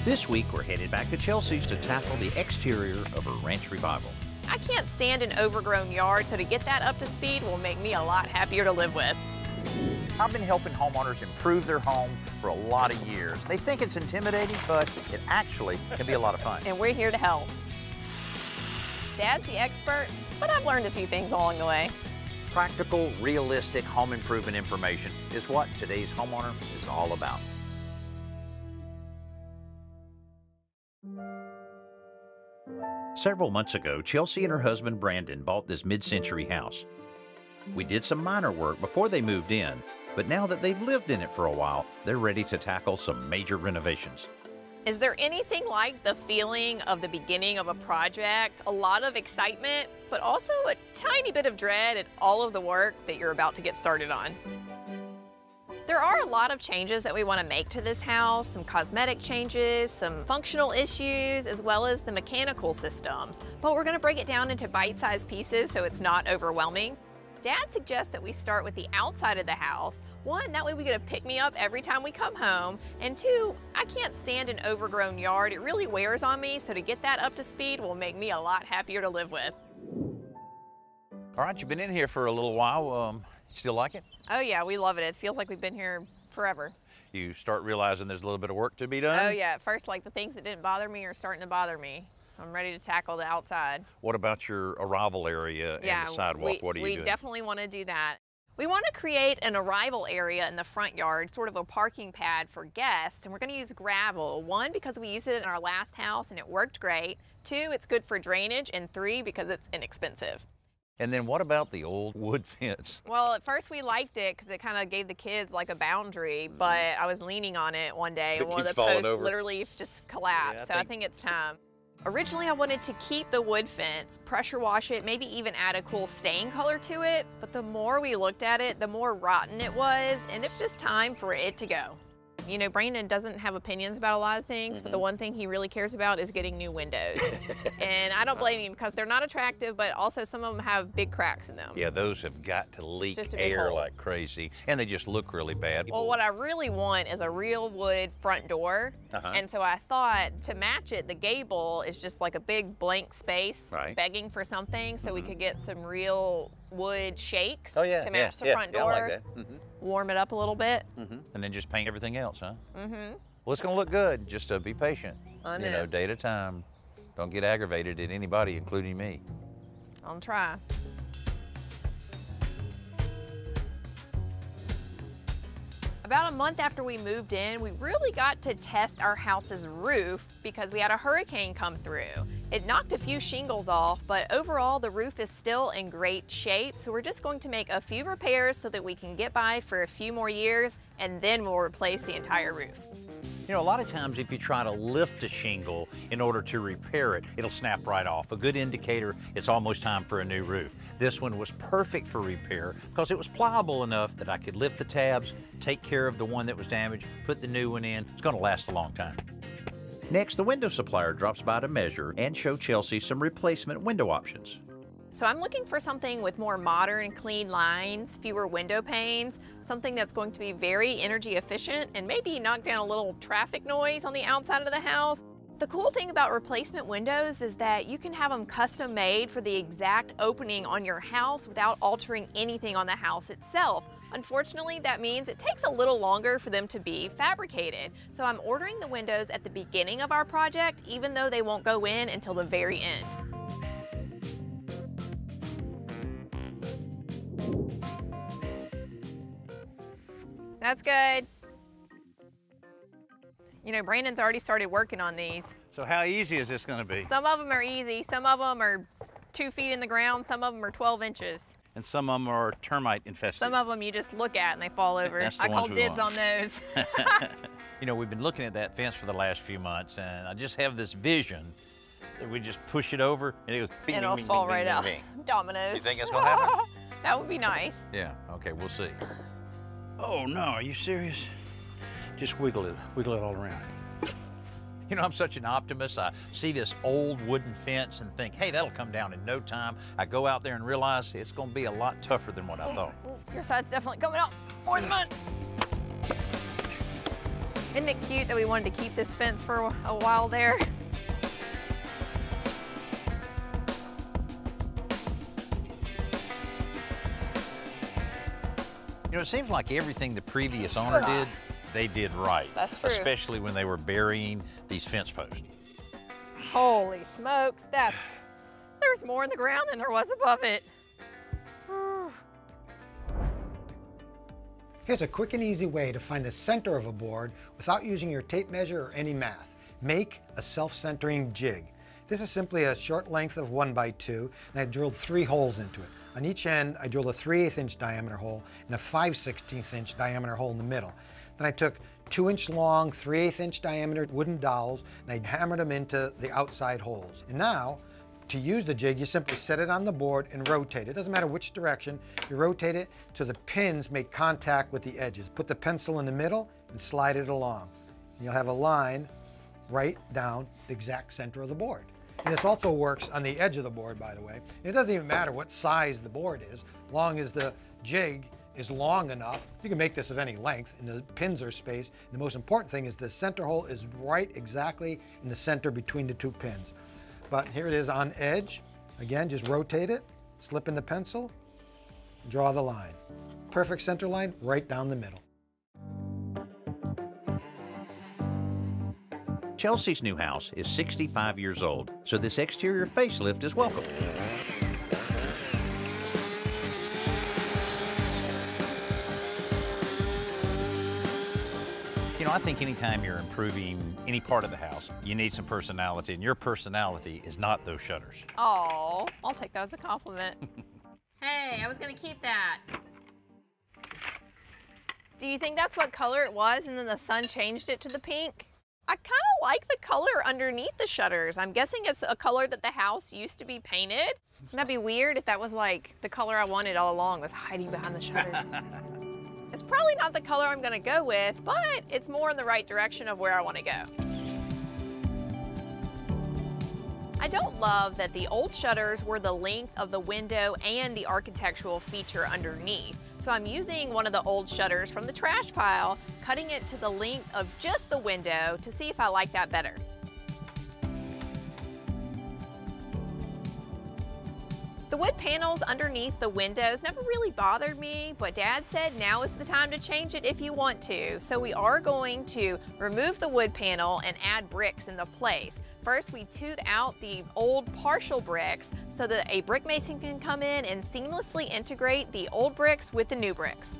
This week, we're headed back to Chelsea's to tackle the exterior of her ranch revival. I can't stand an overgrown yard, so to get that up to speed will make me a lot happier to live with. I've been helping homeowners improve their home for a lot of years. They think it's intimidating, but it actually can be a lot of fun. And we're here to help. Dad's the expert, but I've learned a few things along the way. Practical, realistic home improvement information is what today's homeowner is all about. Several months ago, Chelsea and her husband Brandon bought this mid-century house. We did some minor work before they moved in, but now that they've lived in it for a while, they're ready to tackle some major renovations. Is there anything like the feeling of the beginning of a project? A lot of excitement, but also a tiny bit of dread at all of the work that you're about to get started on. There are a lot of changes that we want to make to this house, some cosmetic changes, some functional issues, as well as the mechanical systems. But we're going to break it down into bite-sized pieces so it's not overwhelming. Dad suggests that we start with the outside of the house. One, that way we get a pick-me-up every time we come home. And two, I can't stand an overgrown yard. It really wears on me, so to get that up to speed will make me a lot happier to live with. All right, you've been in here for a little while. Still like it? Oh yeah, we love it. It feels like we've been here forever. You start realizing there's a little bit of work to be done? Oh yeah, at first like the things that didn't bother me are starting to bother me. I'm ready to tackle the outside. What about your arrival area and the sidewalk? What are you doing? We definitely want to do that. We want to create an arrival area in the front yard, sort of a parking pad for guests, and we're going to use gravel. One, because we used it in our last house and it worked great. Two, it's good for drainage, and three, because it's inexpensive. And then what about the old wood fence? Well, at first we liked it because it kind of gave the kids like a boundary, but I was leaning on it one day and one of the posts literally just collapsed, so I think it's time. Originally, I wanted to keep the wood fence, pressure wash it, maybe even add a cool stain color to it, but the more we looked at it, the more rotten it was, and it's just time for it to go. You know, Brandon doesn't have opinions about a lot of things, but the one thing he really cares about is getting new windows. And I don't blame him because they're not attractive, but also some of them have big cracks in them. Yeah, those have got to leak air like crazy, and they just look really bad. Well, what I really want is a real wood front door. And so I thought to match it, the gable is just like a big blank space begging for something, so we could get some real wood shakes to match the front door. I like that. Warm it up a little bit. And then just paint everything else, huh? Well, it's gonna look good, just be patient. I know. You know, day at a time. Don't get aggravated at anybody, including me. I'll try. About a month after we moved in, we really got to test our house's roof because we had a hurricane come through. It knocked a few shingles off, but overall the roof is still in great shape, so we're just going to make a few repairs so that we can get by for a few more years, and then we'll replace the entire roof. You know, a lot of times if you try to lift a shingle in order to repair it, it'll snap right off. A good indicator it's almost time for a new roof. This one was perfect for repair because it was pliable enough that I could lift the tabs, take care of the one that was damaged, put the new one in. It's going to last a long time. Next, the window supplier drops by to measure and show Chelsea some replacement window options. So I'm looking for something with more modern, clean lines, fewer window panes, something that's going to be very energy efficient and maybe knock down a little traffic noise on the outside of the house. The cool thing about replacement windows is that you can have them custom made for the exact opening on your house without altering anything on the house itself. Unfortunately, that means it takes a little longer for them to be fabricated. So I'm ordering the windows at the beginning of our project, even though they won't go in until the very end. That's good. You know, Brandon's already started working on these. So how easy is this going to be? Some of them are easy. Some of them are 2 feet in the ground. Some of them are 12 inches. And some of them are termite infested. Some of them you just look at and they fall over. I call dibs on those. You know, we've been looking at that fence for the last few months, and I just have this vision that we just push it over and it goes bing, and bing, it'll bing, fall bing, right bing, out. bing. Dominoes. You think it's going to happen? That would be nice. Yeah, okay, we'll see. Oh no, are you serious? Just wiggle it all around. You know, I'm such an optimist. I see this old wooden fence and think, hey, that'll come down in no time. I go out there and realize it's going to be a lot tougher than what I thought. Your side's definitely coming out more than mine. Isn't it cute that we wanted to keep this fence for a while there? You know, it seems like everything the previous owner did, they did right. That's true. Especially when they were burying these fence posts. Holy smokes, there's more in the ground than there was above it. Here's a quick and easy way to find the center of a board without using your tape measure or any math. Make a self-centering jig. This is simply a short length of 1x2, and I drilled 3 holes into it. On each end, I drilled a 3/8 inch diameter hole and a 5/16 inch diameter hole in the middle. Then I took 2-inch long, 3/8 inch diameter wooden dowels, and I hammered them into the outside holes. And now, to use the jig, you simply set it on the board and rotate it. It doesn't matter which direction, you rotate it so the pins make contact with the edges. Put the pencil in the middle and slide it along. And you'll have a line right down the exact center of the board. And this also works on the edge of the board, by the way. It doesn't even matter what size the board is, as long as the jig is long enough. You can make this of any length, and the pins are spaced. And the most important thing is the center hole is right exactly in the center between the 2 pins. But here it is on edge. Again, just rotate it, slip in the pencil, draw the line. Perfect center line right down the middle. Chelsea's new house is 65 years old, so this exterior facelift is welcome. You know, I think anytime you're improving any part of the house, you need some personality, and your personality is not those shutters. Oh, I'll take that as a compliment. Hey, I was gonna keep that. Do you think that's what color it was and then the sun changed it to the pink? I kind of like the color underneath the shutters. I'm guessing it's a color that the house used to be painted. Wouldn't that be weird if that was like the color I wanted all along, was hiding behind the shutters? It's probably not the color I'm gonna go with, but it's more in the right direction of where I wanna go. I don't love that the old shutters were the length of the window and the architectural feature underneath. So I'm using one of the old shutters from the trash pile, cutting it to the length of just the window to see if I like that better. The wood panels underneath the windows never really bothered me, but Dad said now is the time to change it if you want to. So we are going to remove the wood panel and add bricks into place. First, we tooth out the old partial bricks so that a brick mason can come in and seamlessly integrate the old bricks with the new bricks.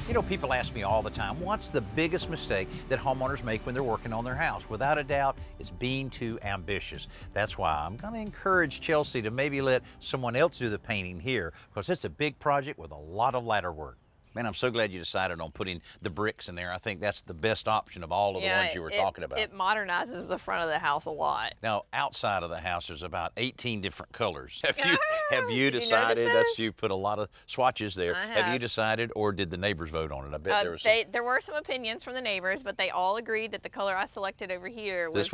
You know, people ask me all the time, what's the biggest mistake that homeowners make when they're working on their house? Without a doubt, it's being too ambitious. That's why I'm going to encourage Chelsea to maybe let someone else do the painting here, because it's a big project with a lot of ladder work. Man, I'm so glad you decided on putting the bricks in there. I think that's the best option of all of the ones you were talking about. It modernizes the front of the house a lot. Now, outside of the house, there's about 18 different colors. Have you decided? You put a lot of swatches there. Have you decided, or did the neighbors vote on it? I bet there was there were some opinions from the neighbors, but they all agreed that the color I selected over here was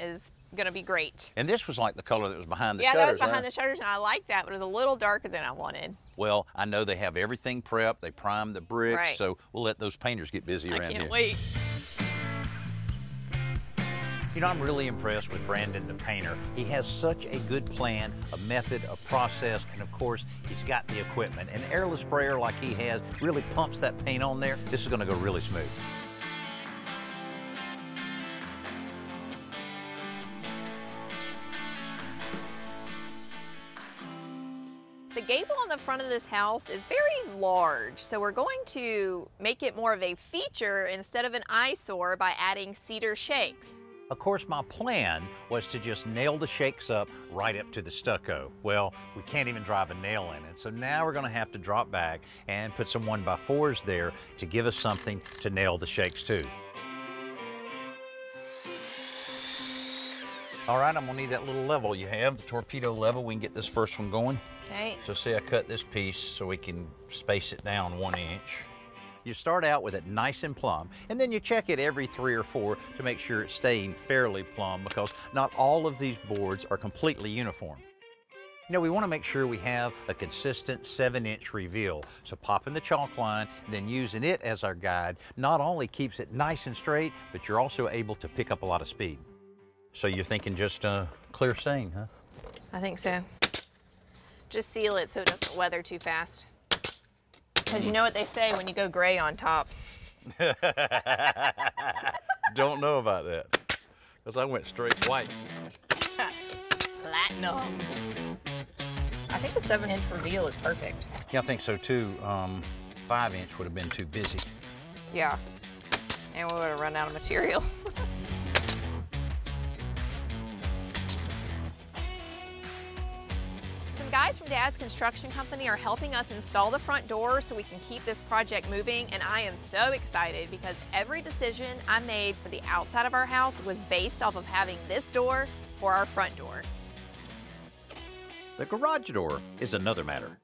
is going to be great. And this was like the color that was behind the shutters. Yeah, that was behind the shutters, and I like that, but it was a little darker than I wanted. Well, I know they have everything prepped. They prime the bricks, so we'll let those painters get busy around here. I can't wait. You know, I'm really impressed with Brandon, the painter. He has such a good plan, a method, a process, and of course, he's got the equipment. An airless sprayer like he has really pumps that paint on there. This is gonna go really smooth. The gable on the front of this house is very large, so we're going to make it more of a feature instead of an eyesore by adding cedar shakes. Of course, my plan was to just nail the shakes up right up to the stucco. Well, we can't even drive a nail in it, so now we're gonna have to drop back and put some 1x4s there to give us something to nail the shakes to. All right, I'm gonna need that little level you have, the torpedo level. We can get this first one going. Okay. So see, I cut this piece so we can space it down 1 inch. You start out with it nice and plumb, and then you check it every 3 or 4 to make sure it's staying fairly plumb, because not all of these boards are completely uniform. You know, we want to make sure we have a consistent 7-inch reveal. So popping the chalk line, then using it as our guide, not only keeps it nice and straight, but you're also able to pick up a lot of speed. So you're thinking just clear stain, huh? I think so. Just seal it so it doesn't weather too fast. Because you know what they say when you go gray on top. Don't know about that, because I went straight white. Platinum. I think the 7-inch reveal is perfect. Yeah, I think so too. 5-inch would have been too busy. Yeah. And we would have run out of material. Some guys from Dad's construction company are helping us install the front door so we can keep this project moving, and I am so excited because every decision I made for the outside of our house was based off of having this door for our front door. The garage door is another matter.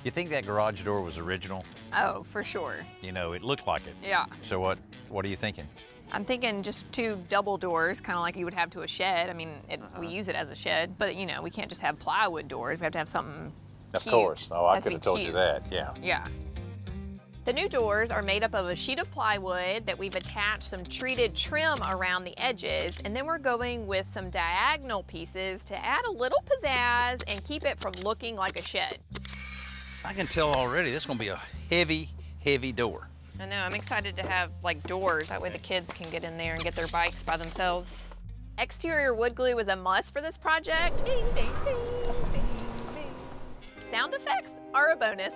You think that garage door was original? Oh, for sure. You know, it looked like it. Yeah. So what are you thinking? I'm thinking just 2 double doors, kind of like you would have to a shed. I mean, we use it as a shed, but you know, we can't just have plywood doors. We have to have something Of cute. course. Oh, I Has to could have be told you cute. that, yeah. Yeah. The new doors are made up of a sheet of plywood that we've attached some treated trim around the edges, and then we're going with some diagonal pieces to add a little pizzazz and keep it from looking like a shed. I can tell already this is going to be a heavy, heavy door. I know, I'm excited to have like doors, that way the kids can get in there and get their bikes by themselves. Exterior wood glue is a must for this project. Ding, ding, ding, ding, ding. Sound effects are a bonus.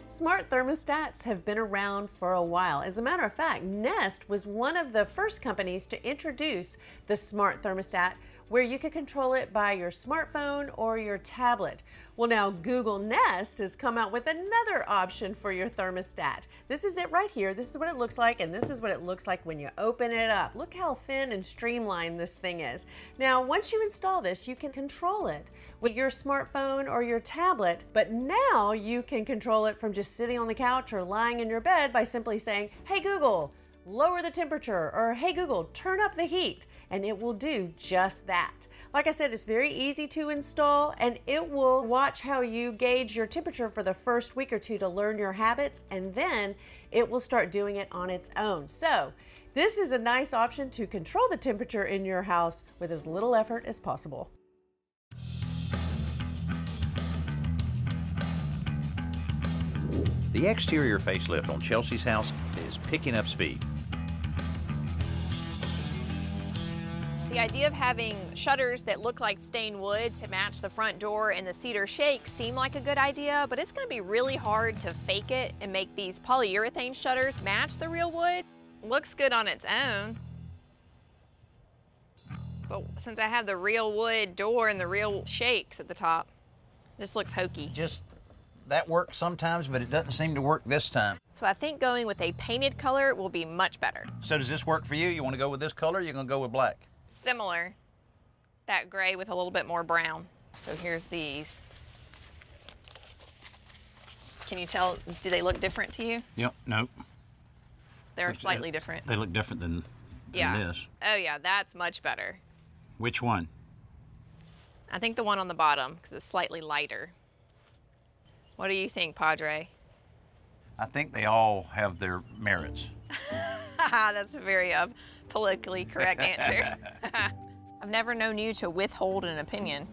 Smart thermostats have been around for a while. As a matter of fact, Nest was one of the first companies to introduce the smart thermostat, where you can control it by your smartphone or your tablet. Well, now Google Nest has come out with another option for your thermostat. This is it right here. This is what it looks like, and this is what it looks like when you open it up. Look how thin and streamlined this thing is. Now, once you install this, you can control it with your smartphone or your tablet, but now you can control it from just sitting on the couch or lying in your bed by simply saying, "Hey Google, lower the temperature," or "Hey Google, turn up the heat," and it will do just that. Like I said, it's very easy to install, and it will watch how you gauge your temperature for the first week or two to learn your habits, and then it will start doing it on its own. So this is a nice option to control the temperature in your house with as little effort as possible. The exterior facelift on Chelsea's house is picking up speed. The idea of having shutters that look like stained wood to match the front door and the cedar shake seemed like a good idea, but it's going to be really hard to fake it and make these polyurethane shutters match the real wood. Looks good on its own, but since I have the real wood door and the real shakes at the top, this looks hokey. Just, that works sometimes, but it doesn't seem to work this time. So I think going with a painted color will be much better. So does this work for you? You want to go with this color, or you're going to go with black? Similar, that gray with a little bit more brown. So here's these. Can you tell, do they look different to you? Yep, nope. They're slightly different. They look different than this. Oh yeah, that's much better. Which one? I think the one on the bottom, because it's slightly lighter. What do you think, Padre? I think they all have their merits. That's a very politically correct answer. I've never known you to withhold an opinion.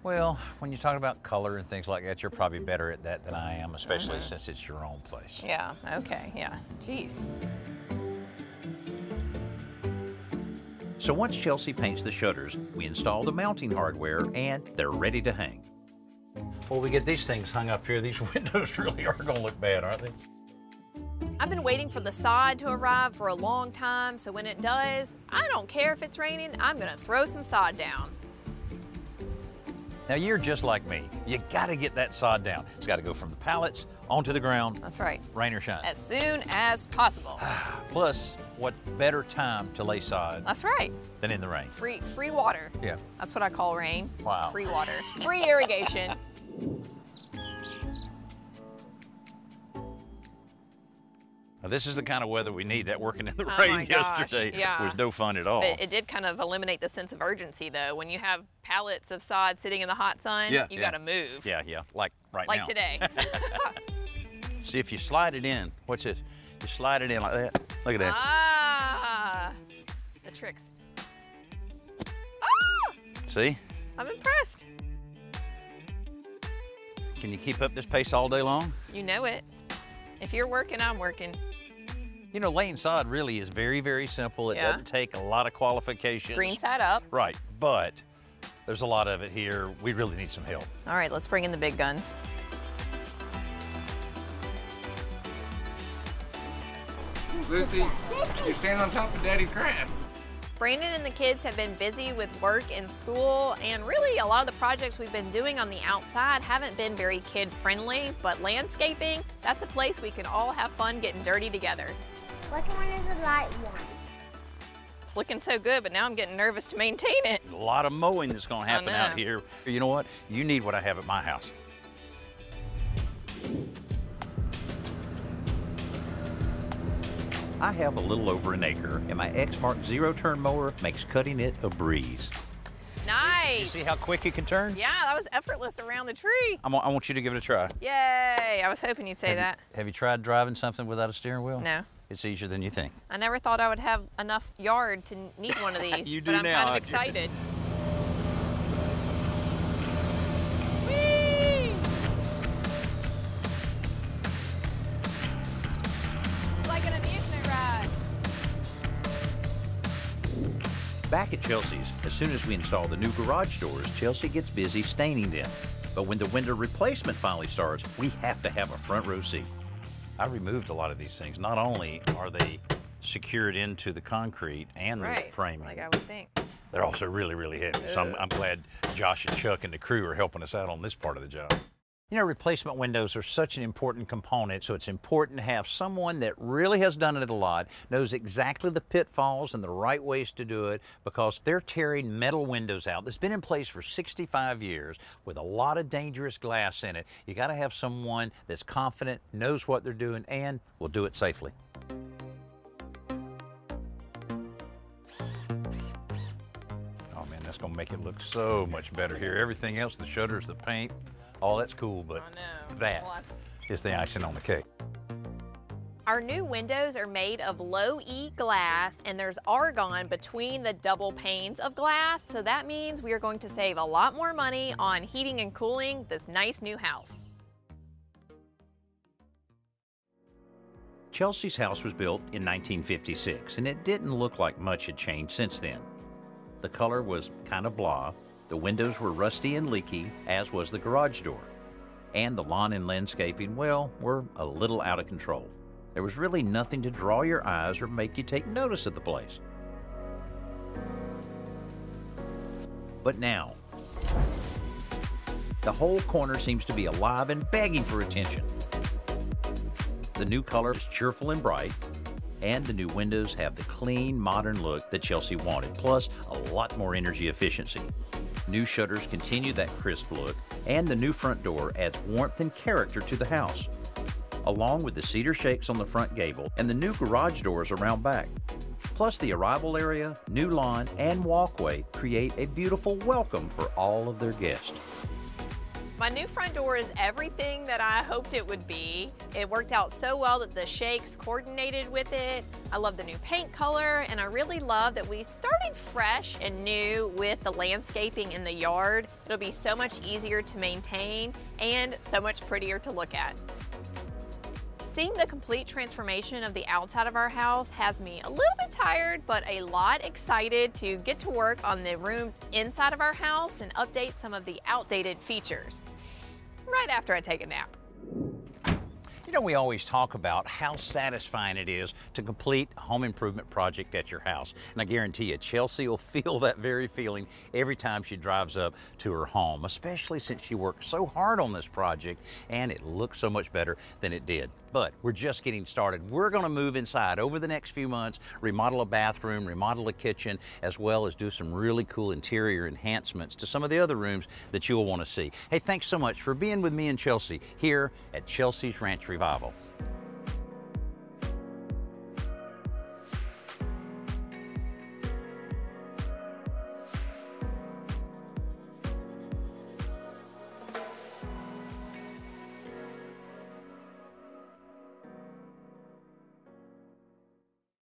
Well, when you talk about color and things like that, you're probably better at that than I am, especially since it's your own place. Yeah, okay, yeah. Jeez. So once Chelsea paints the shutters, we install the mounting hardware and they're ready to hang. Well, we get these things hung up here. These windows really are going to look bad, aren't they? I've been waiting for the sod to arrive for a long time, so when it does, I don't care if it's raining, I'm gonna throw some sod down. Now you're just like me. You gotta get that sod down. It's gotta go from the pallets onto the ground. That's right. Rain or shine. As soon as possible. Plus, what better time to lay sod That's right. than in the rain? Free water. Yeah. That's what I call rain. Wow. Free water. Free irrigation. Now, this is the kind of weather we need. That working in the Oh rain my gosh, yesterday yeah. was no fun at all. But it did kind of eliminate the sense of urgency, though. When you have pallets of sod sitting in the hot sun, you got to move. Yeah, like right like now. today. See, if you slide it in, watch this. You slide it in like that. Look at that. Ah, the tricks. Ah! See? I'm impressed. Can you keep up this pace all day long? You know it. If you're working, I'm working. You know, laying sod really is very, very simple. It doesn't take a lot of qualifications. Green side up. Right, but there's a lot of it here. We really need some help. All right, let's bring in the big guns. Lucy, you're standing on top of Daddy's grass. Brandon and the kids have been busy with work and school, and really a lot of the projects we've been doing on the outside haven't been very kid-friendly, but landscaping, that's a place we can all have fun getting dirty together. Which one is the light one? It's looking so good, but now I'm getting nervous to maintain it. A lot of mowing is going to happen out know. here. You know what? You need what I have at my house. I have a little over an acre, and my Exmark zero-turn mower makes cutting it a breeze. Nice. You see how quick it can turn? Yeah, that was effortless around the tree. I want you to give it a try. Yay, I was hoping you'd say that. Have you tried driving something without a steering wheel? No. It's easier than you think. I never thought I would have enough yard to need one of these, You but do I'm now, kind of aren't you? excited. Whee! It's like an amusement ride. Back at Chelsea's, as soon as we install the new garage doors, Chelsea gets busy staining them. But when the window replacement finally starts, we have to have a front row seat. I removed a lot of these things. Not only are they secured into the concrete and the framing, Like I would think. they're also really, really heavy. So I'm glad Josh and Chuck and the crew are helping us out on this part of the job. You know, replacement windows are such an important component, so it's important to have someone that really has done it a lot, knows exactly the pitfalls and the right ways to do it, because they're tearing metal windows out that's been in place for 65 years with a lot of dangerous glass in it. You got to have someone that's confident, knows what they're doing, and will do it safely. Oh man, that's gonna make it look so much better here. Everything else, the shutters, the paint, all that's cool, but that is the icing on the cake. Our new windows are made of low E glass, and there's argon between the double panes of glass, so that means we are going to save a lot more money on heating and cooling this nice new house. Chelsea's house was built in 1956, and it didn't look like much had changed since then. The color was kind of blah, the windows were rusty and leaky, as was the garage door. And the lawn and landscaping, well, were a little out of control. There was really nothing to draw your eyes or make you take notice of the place. But now, the whole corner seems to be alive and begging for attention. The new color is cheerful and bright, and the new windows have the clean, modern look that Chelsea wanted, plus a lot more energy efficiency. New shutters continue that crisp look, and the new front door adds warmth and character to the house, along with the cedar shakes on the front gable and the new garage doors around back. Plus the arrival area, new lawn, and walkway create a beautiful welcome for all of their guests. My new front door is everything that I hoped it would be. It worked out so well that the shakes coordinated with it. I love the new paint color, and I really love that we started fresh and new with the landscaping in the yard. It'll be so much easier to maintain and so much prettier to look at. Seeing the complete transformation of the outside of our house has me a little bit tired, but a lot excited to get to work on the rooms inside of our house and update some of the outdated features right after I take a nap. You know, we always talk about how satisfying it is to complete a home improvement project at your house. And I guarantee you, Chelsea will feel that very feeling every time she drives up to her home, especially since she worked so hard on this project and it looks so much better than it did. But we're just getting started. We're going to move inside over the next few months, remodel a bathroom, remodel a kitchen, as well as do some really cool interior enhancements to some of the other rooms that you'll want to see. Hey, thanks so much for being with me and Chelsea here at Chelsea's Ranch Revival.